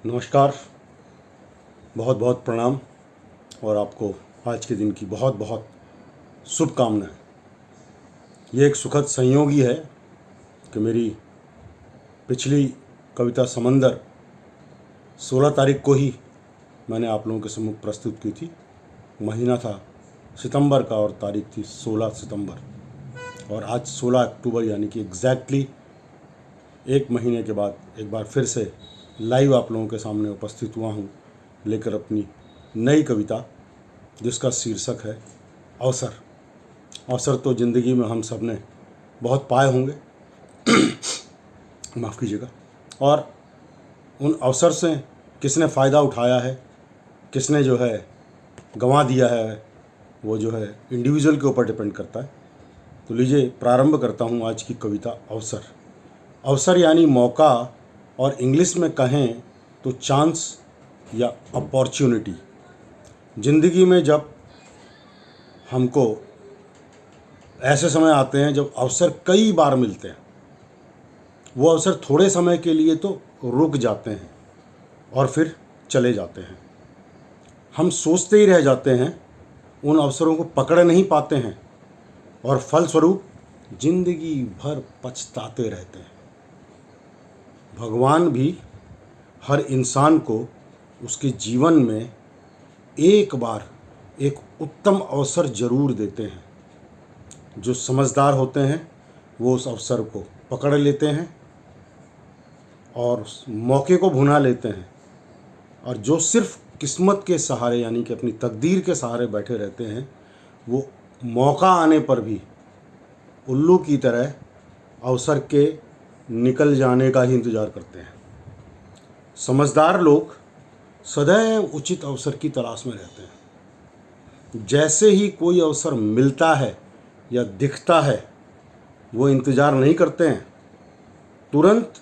नमस्कार, बहुत बहुत प्रणाम और आपको आज के दिन की बहुत बहुत शुभकामनाएं। ये एक सुखद संयोग ही है कि मेरी पिछली कविता समंदर 16 तारीख को ही मैंने आप लोगों के सम्मुख प्रस्तुत की थी। महीना था सितंबर का और तारीख थी 16 सितंबर और आज 16 अक्टूबर यानी कि एग्जैक्टली एक महीने के बाद एक बार फिर से लाइव आप लोगों के सामने उपस्थित हुआ हूँ लेकर अपनी नई कविता, जिसका शीर्षक है अवसर। अवसर तो ज़िंदगी में हम सब ने बहुत पाए होंगे माफ़ कीजिएगा। और उन अवसर से किसने फ़ायदा उठाया है, किसने जो है गंवा दिया है, वो जो है इंडिविजुअल के ऊपर डिपेंड करता है। तो लीजिए प्रारंभ करता हूँ आज की कविता अवसर। अवसर यानी मौका, और इंग्लिश में कहें तो चांस या अपॉर्चुनिटी। ज़िंदगी में जब हमको ऐसे समय आते हैं जब अवसर कई बार मिलते हैं, वो अवसर थोड़े समय के लिए तो रुक जाते हैं और फिर चले जाते हैं। हम सोचते ही रह जाते हैं, उन अवसरों को पकड़ नहीं पाते हैं और फलस्वरूप जिंदगी भर पछताते रहते हैं। भगवान भी हर इंसान को उसके जीवन में एक बार एक उत्तम अवसर जरूर देते हैं। जो समझदार होते हैं वो उस अवसर को पकड़ लेते हैं और उस मौके को भुना लेते हैं, और जो सिर्फ किस्मत के सहारे यानी कि अपनी तकदीर के सहारे बैठे रहते हैं, वो मौका आने पर भी उल्लू की तरह अवसर के निकल जाने का ही इंतज़ार करते हैं। समझदार लोग सदैव उचित अवसर की तलाश में रहते हैं। जैसे ही कोई अवसर मिलता है या दिखता है, वो इंतज़ार नहीं करते हैं, तुरंत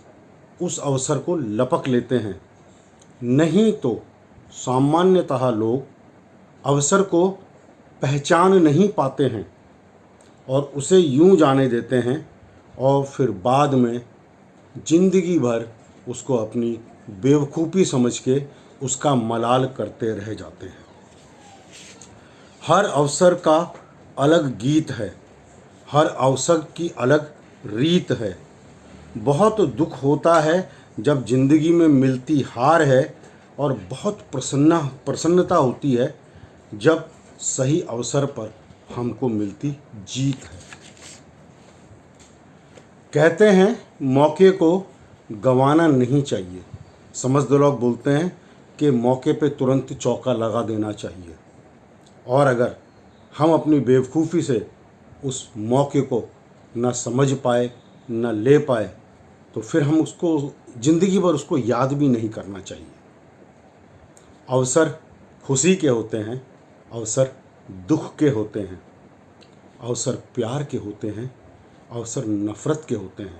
उस अवसर को लपक लेते हैं। नहीं तो सामान्यतः लोग अवसर को पहचान नहीं पाते हैं और उसे यूं जाने देते हैं और फिर बाद में जिंदगी भर उसको अपनी बेवकूफ़ी समझ के उसका मलाल करते रह जाते हैं। हर अवसर का अलग गीत है, हर अवसर की अलग रीत है। बहुत दुख होता है जब जिंदगी में मिलती हार है, और बहुत प्रसन्नता होती है जब सही अवसर पर हमको मिलती जीत है। कहते हैं मौके को गंवाना नहीं चाहिए। समझदार लोग बोलते हैं कि मौके पे तुरंत चौका लगा देना चाहिए, और अगर हम अपनी बेवकूफ़ी से उस मौके को न समझ पाए न ले पाए तो फिर हम उसको ज़िंदगी भर उसको याद भी नहीं करना चाहिए। अवसर खुशी के होते हैं, अवसर दुख के होते हैं, अवसर प्यार के होते हैं, अवसर नफ़रत के होते हैं,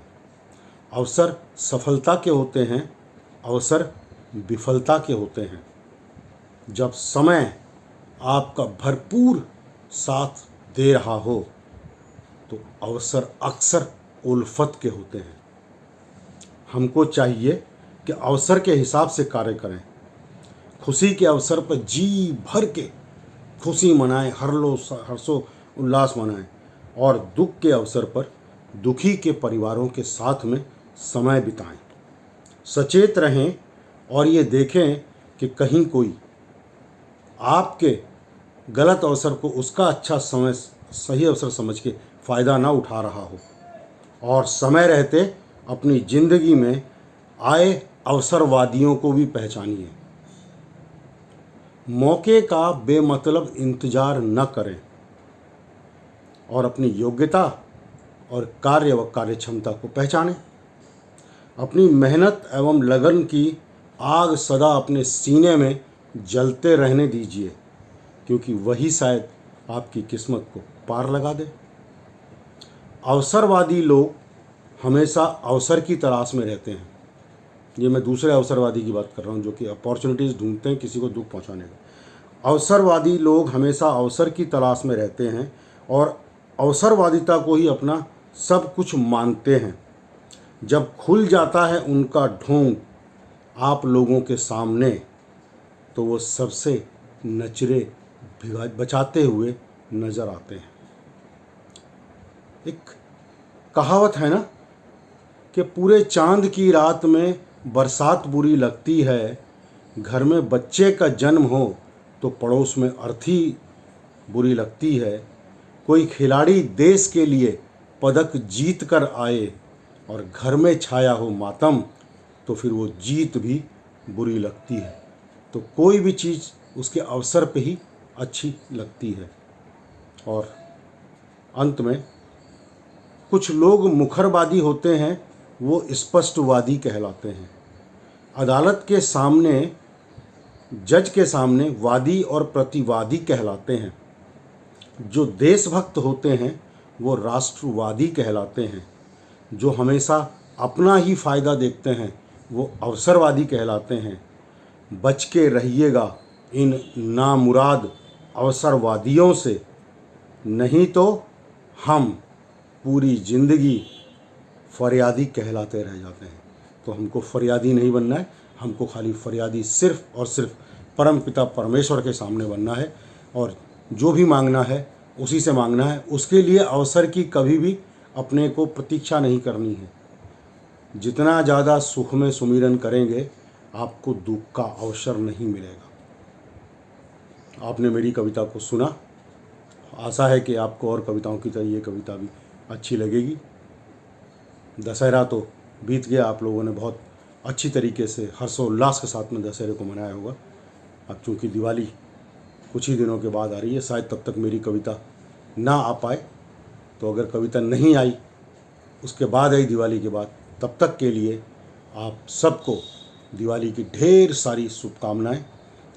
अवसर सफलता के होते हैं, अवसर विफलता के होते हैं। जब समय आपका भरपूर साथ दे रहा हो तो अवसर अक्सर उल्फत के होते हैं। हमको चाहिए कि अवसर के हिसाब से कार्य करें। खुशी के अवसर पर जी भर के खुशी मनाएं, हर्षो उल्लास मनाएं, और दुख के अवसर पर दुखी के परिवारों के साथ में समय बिताएं। सचेत रहें और ये देखें कि कहीं कोई आपके गलत अवसर को उसका अच्छा समय सही अवसर समझ के फ़ायदा ना उठा रहा हो, और समय रहते अपनी ज़िंदगी में आए अवसरवादियों को भी पहचानिए। मौके का बेमतलब इंतज़ार न करें और अपनी योग्यता और कार्य व कार्यक्षमता को पहचानें। अपनी मेहनत एवं लगन की आग सदा अपने सीने में जलते रहने दीजिए, क्योंकि वही शायद आपकी किस्मत को पार लगा दे। अवसरवादी लोग हमेशा अवसर की तलाश में रहते हैं। ये मैं दूसरे अवसरवादी की बात कर रहा हूँ जो कि अपॉर्चुनिटीज़ ढूंढते हैं किसी को दुख पहुँचाने का। अवसरवादी लोग हमेशा अवसर की तलाश में रहते हैं और अवसरवादिता को ही अपना सब कुछ मानते हैं। जब खुल जाता है उनका ढोंग, आप लोगों के सामने तो वो सबसे नचरे बचाते हुए नज़र आते हैं। एक कहावत है ना कि पूरे चांद की रात में बरसात बुरी लगती है, घर में बच्चे का जन्म हो तो पड़ोस में अर्थी बुरी लगती है। कोई खिलाड़ी देश के लिए पदक जीत कर आए और घर में छाया हो मातम तो फिर वो जीत भी बुरी लगती है। तो कोई भी चीज़ उसके अवसर पे ही अच्छी लगती है। और अंत में कुछ लोग मुखरवादी होते हैं, वो स्पष्टवादी कहलाते हैं। अदालत के सामने, जज के सामने वादी और प्रतिवादी कहलाते हैं। जो देशभक्त होते हैं वो राष्ट्रवादी कहलाते हैं। जो हमेशा अपना ही फ़ायदा देखते हैं वो अवसरवादी कहलाते हैं। बच के रहिएगा इन नामुराद अवसरवादियों से, नहीं तो हम पूरी ज़िंदगी फरियादी कहलाते रह जाते हैं। तो हमको फरियादी नहीं बनना है, हमको खाली फरियादी सिर्फ़ और सिर्फ परम पिता परमेश्वर के सामने बनना है और जो भी मांगना है उसी से मांगना है। उसके लिए अवसर की कभी भी अपने को प्रतीक्षा नहीं करनी है। जितना ज़्यादा सुख में सुमिरन करेंगे आपको दुख का अवसर नहीं मिलेगा। आपने मेरी कविता को सुना, आशा है कि आपको और कविताओं की तरह ये कविता भी अच्छी लगेगी। दशहरा तो बीत गया, आप लोगों ने बहुत अच्छी तरीके से हर्षोल्लास के साथ में दशहरे को मनाया होगा। अब चूँकि दिवाली कुछ ही दिनों के बाद आ रही है, शायद तब तक मेरी कविता ना आ पाए। तो अगर कविता नहीं आई, उसके बाद आई दिवाली के बाद, तब तक के लिए आप सबको दिवाली की ढेर सारी शुभकामनाएं।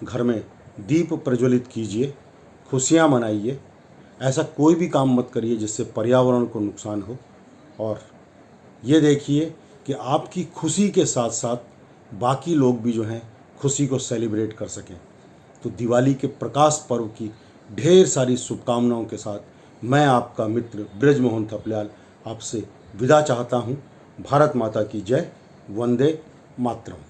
घर में दीप प्रज्वलित कीजिए, खुशियां मनाइए। ऐसा कोई भी काम मत करिए जिससे पर्यावरण को नुकसान हो। और ये देखिए कि आपकी खुशी के साथ साथ बाकी लोग भी जो हैं खुशी को सेलिब्रेट कर सकें। तो दिवाली के प्रकाश पर्व की ढेर सारी शुभकामनाओं के साथ मैं आपका मित्र ब्रजमोहन थपलियाल आपसे विदा चाहता हूँ। भारत माता की जय। वंदे मातरम।